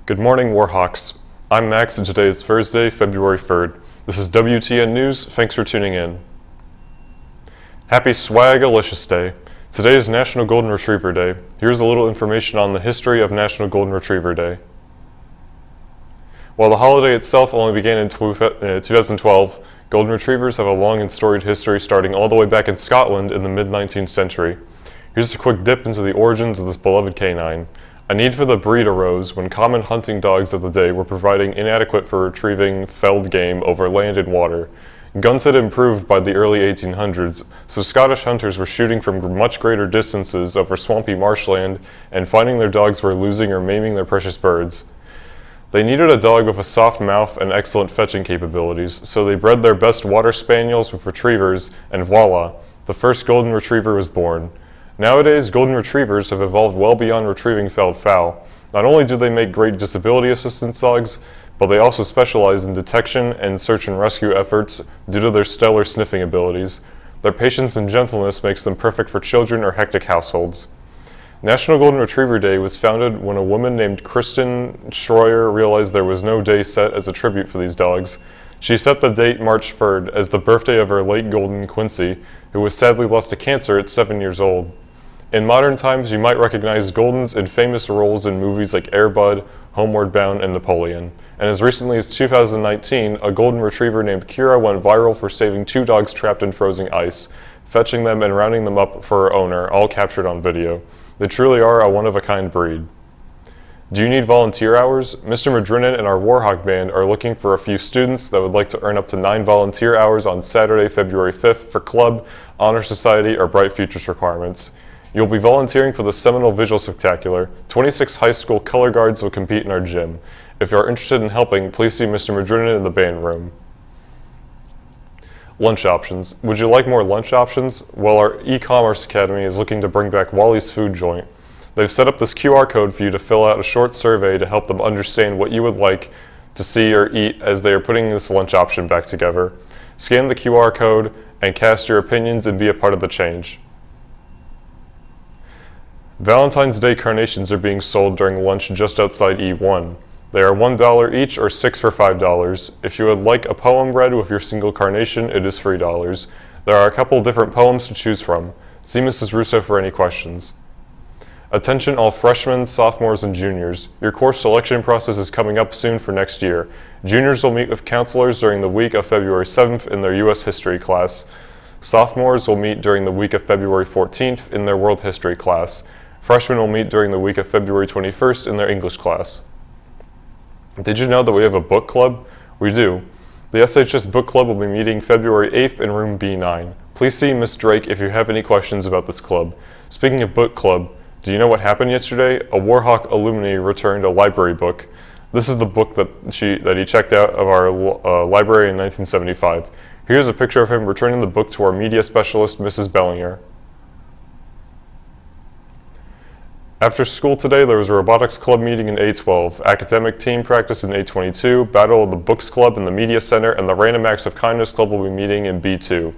Good morning, Warhawks. I'm Max, and today is Thursday, February 3rd. This is WTN News. Thanks for tuning in. Happy Swagalicious Day. Today is National Golden Retriever Day. Here's a little information on the history of National Golden Retriever Day. While the holiday itself only began in 2012, Golden Retrievers have a long and storied history starting all the way back in Scotland in the mid-19th century. Here's a quick dip into the origins of this beloved canine. A need for the breed arose when common hunting dogs of the day were proving inadequate for retrieving felled game over land and water. Guns had improved by the early 1800s, so Scottish hunters were shooting from much greater distances over swampy marshland and finding their dogs were losing or maiming their precious birds. They needed a dog with a soft mouth and excellent fetching capabilities, so they bred their best water spaniels with retrievers, and voila, the first golden retriever was born. Nowadays, golden retrievers have evolved well beyond retrieving felled fowl. Not only do they make great disability assistance dogs, but they also specialize in detection and search and rescue efforts due to their stellar sniffing abilities. Their patience and gentleness makes them perfect for children or hectic households. National Golden Retriever Day was founded when a woman named Kristen Schroyer realized there was no day set as a tribute for these dogs. She set the date March 3rd as the birthday of her late golden Quincy, who was sadly lost to cancer at 7 years old. In modern times, you might recognize Goldens in famous roles in movies like Air Bud, Homeward Bound, and Napoleon. And as recently as 2019, a golden retriever named Kira went viral for saving 2 dogs trapped in frozen ice, fetching them and rounding them up for her owner, all captured on video. They truly are a one-of-a-kind breed. Do you need volunteer hours? Mr. Madrinnen and our Warhawk band are looking for a few students that would like to earn up to 9 volunteer hours on Saturday, February 5th for club, honor society, or Bright Futures requirements. You'll be volunteering for the Seminole Visual Spectacular. 26 high school color guards will compete in our gym. If you are interested in helping, please see Mr. Madrinnen in the band room. Lunch options. Would you like more lunch options? Well, our e-commerce academy is looking to bring back Wally's Food Joint. They've set up this QR code for you to fill out a short survey to help them understand what you would like to see or eat as they are putting this lunch option back together. Scan the QR code and cast your opinions and be a part of the change. Valentine's Day carnations are being sold during lunch just outside E1. They are $1 each or 6 for $5. If you would like a poem read with your single carnation, it is $3. There are a couple different poems to choose from. See Mrs. Russo for any questions. Attention all freshmen, sophomores, and juniors. Your course selection process is coming up soon for next year. Juniors will meet with counselors during the week of February 7th in their U.S. History class. Sophomores will meet during the week of February 14th in their World History class. Freshmen will meet during the week of February 21st in their English class. Did you know that we have a book club? We do. The SHS Book Club will be meeting February 8th in room B9. Please see Ms. Drake if you have any questions about this club. Speaking of book club, do you know what happened yesterday? A Warhawk alumni returned a library book. This is the book that he checked out of our library in 1975. Here's a picture of him returning the book to our media specialist, Mrs. Bellinger. After school today, there was a robotics club meeting in A12, academic team practice in A22, battle of the books club in the media center, and the random acts of kindness club will be meeting in B2.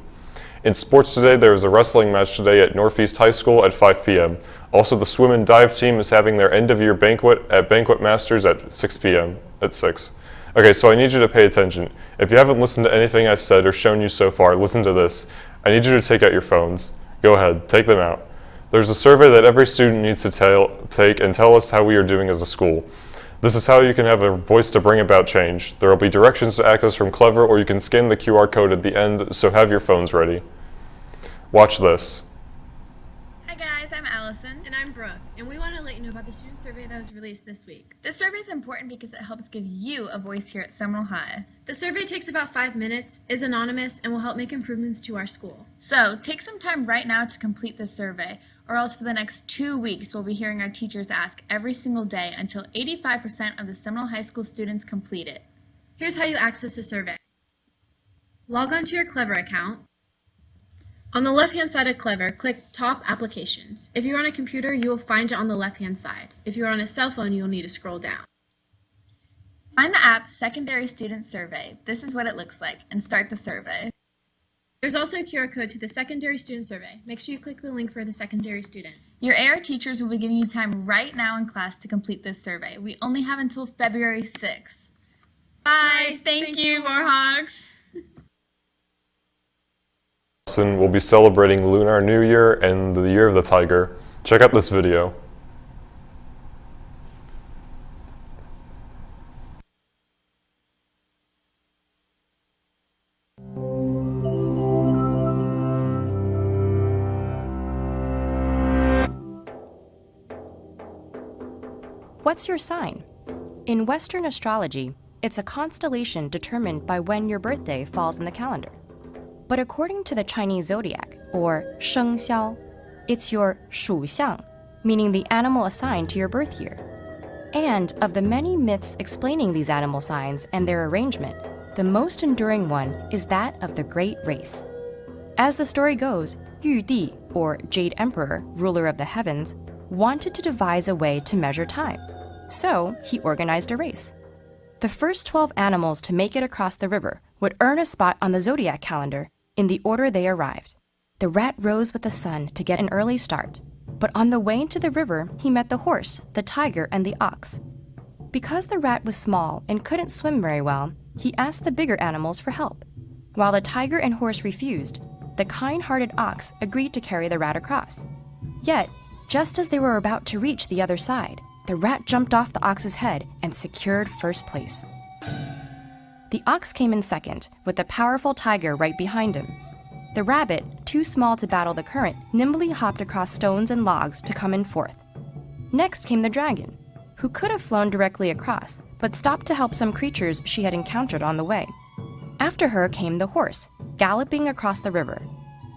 In sports today, there was a wrestling match today at Northeast High School at 5 p.m. Also, the swim and dive team is having their end-of-year banquet at Banquet Masters at 6 p.m. at 6. Okay, so I need you to pay attention. If you haven't listened to anything I've said or shown you so far, listen to this. I need you to take out your phones. Go ahead, take them out. There's a survey that every student needs to take and tell us how we are doing as a school. This is how you can have a voice to bring about change. There will be directions to access from Clever, or you can scan the QR code at the end, so have your phones ready. Watch this. Hi guys, I'm Allison. And I'm Brooke, and we want to let you know about the student survey that was released this week. This survey is important because it helps give you a voice here at Seminole High. The survey takes about 5 minutes, is anonymous, and will help make improvements to our school. So, take some time right now to complete this survey, or else for the next 2 weeks we'll be hearing our teachers ask every single day until 85% of the Seminole High School students complete it. Here's how you access the survey. Log on to your Clever account. On the left-hand side of Clever, click Top Applications. If you're on a computer, you will find it on the left-hand side. If you're on a cell phone, you'll need to scroll down. Find the app Secondary Student Survey. This is what it looks like, and start the survey. There's also a QR code to the secondary student survey. Make sure you click the link for the secondary student. Your AR teachers will be giving you time right now in class to complete this survey. We only have until February 6th. Bye. Thank you, Warhawks. We'll be celebrating Lunar New Year and the Year of the Tiger. Check out this video. What's your sign? In Western astrology, it's a constellation determined by when your birthday falls in the calendar. But according to the Chinese zodiac, or Sheng Xiao, it's your Shu Xiang, meaning the animal assigned to your birth year. And of the many myths explaining these animal signs and their arrangement, the most enduring one is that of the Great Race. As the story goes, Yu Di, or Jade Emperor, ruler of the heavens, wanted to devise a way to measure time. So he organized a race. The first 12 animals to make it across the river would earn a spot on the zodiac calendar in the order they arrived. The rat rose with the sun to get an early start, but on the way to the river, he met the horse, the tiger, and the ox. Because the rat was small and couldn't swim very well, he asked the bigger animals for help. While the tiger and horse refused, the kind-hearted ox agreed to carry the rat across. Yet, just as they were about to reach the other side, the rat jumped off the ox's head and secured first place. The ox came in second, with the powerful tiger right behind him. The rabbit, too small to battle the current, nimbly hopped across stones and logs to come in fourth. Next came the dragon, who could have flown directly across, but stopped to help some creatures she had encountered on the way. After her came the horse, galloping across the river.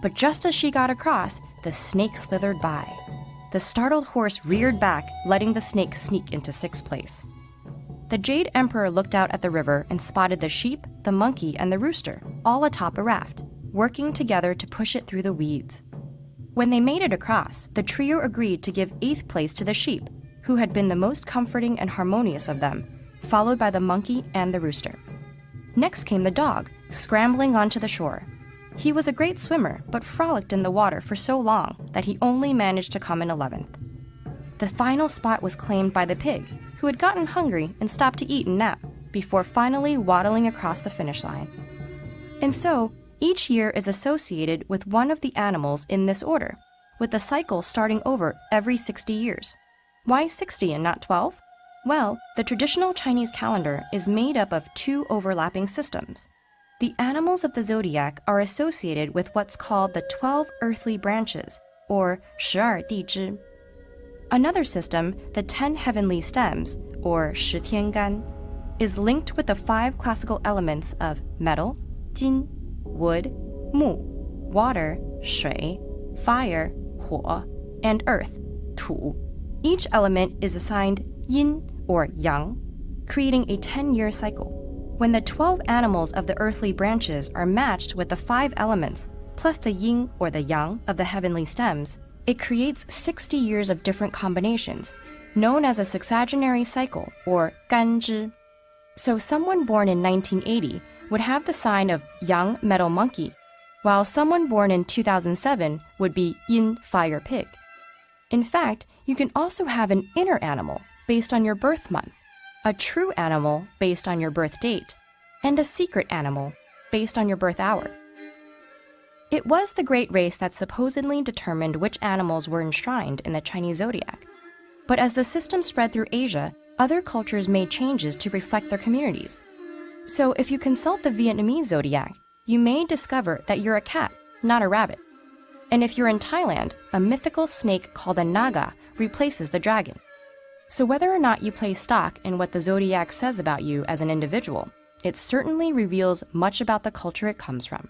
But just as she got across, the snake slithered by. The startled horse reared back, letting the snake sneak into sixth place. The Jade Emperor looked out at the river and spotted the sheep, the monkey, and the rooster, all atop a raft, working together to push it through the weeds. When they made it across, the trio agreed to give eighth place to the sheep, who had been the most comforting and harmonious of them, followed by the monkey and the rooster. Next came the dog, scrambling onto the shore. He was a great swimmer, but frolicked in the water for so long that he only managed to come in 11th. The final spot was claimed by the pig, who had gotten hungry and stopped to eat and nap, before finally waddling across the finish line. And so, each year is associated with one of the animals in this order, with the cycle starting over every 60 years. Why 60 and not 12? Well, the traditional Chinese calendar is made up of two overlapping systems. The animals of the zodiac are associated with what's called the 12 earthly branches, or 12地支. Another system, the 10 heavenly stems, or 10天干, is linked with the 5 classical elements of metal, 金, wood, 木, water, 水, fire, 火, and earth, 土. Each element is assigned yin, or yang, creating a 10-year cycle. When the 12 animals of the earthly branches are matched with the 5 elements, plus the yin or the yang of the heavenly stems, it creates 60 years of different combinations, known as a sexagenary cycle, or 干支. So someone born in 1980 would have the sign of yang metal monkey, while someone born in 2007 would be yin fire pig. In fact, you can also have an inner animal based on your birth month, a true animal based on your birth date, and a secret animal based on your birth hour. It was the Great Race that supposedly determined which animals were enshrined in the Chinese zodiac. But as the system spread through Asia, other cultures made changes to reflect their communities. So if you consult the Vietnamese zodiac, you may discover that you're a cat, not a rabbit. And if you're in Thailand, a mythical snake called a naga replaces the dragon. So whether or not you place stock in what the zodiac says about you as an individual, it certainly reveals much about the culture it comes from.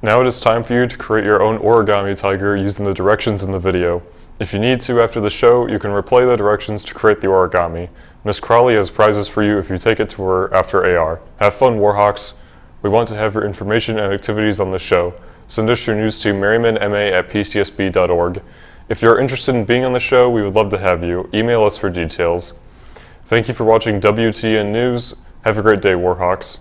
Now it is time for you to create your own origami tiger using the directions in the video. If you need to after the show, you can replay the directions to create the origami. Miss Crawley has prizes for you if you take it to her after AR. Have fun, Warhawks! We want to have your information and activities on the show. Send us your news to merrimanma@pcsb.org. If you're interested in being on the show, we would love to have you. Email us for details. Thank you for watching WTN News. Have a great day, Warhawks.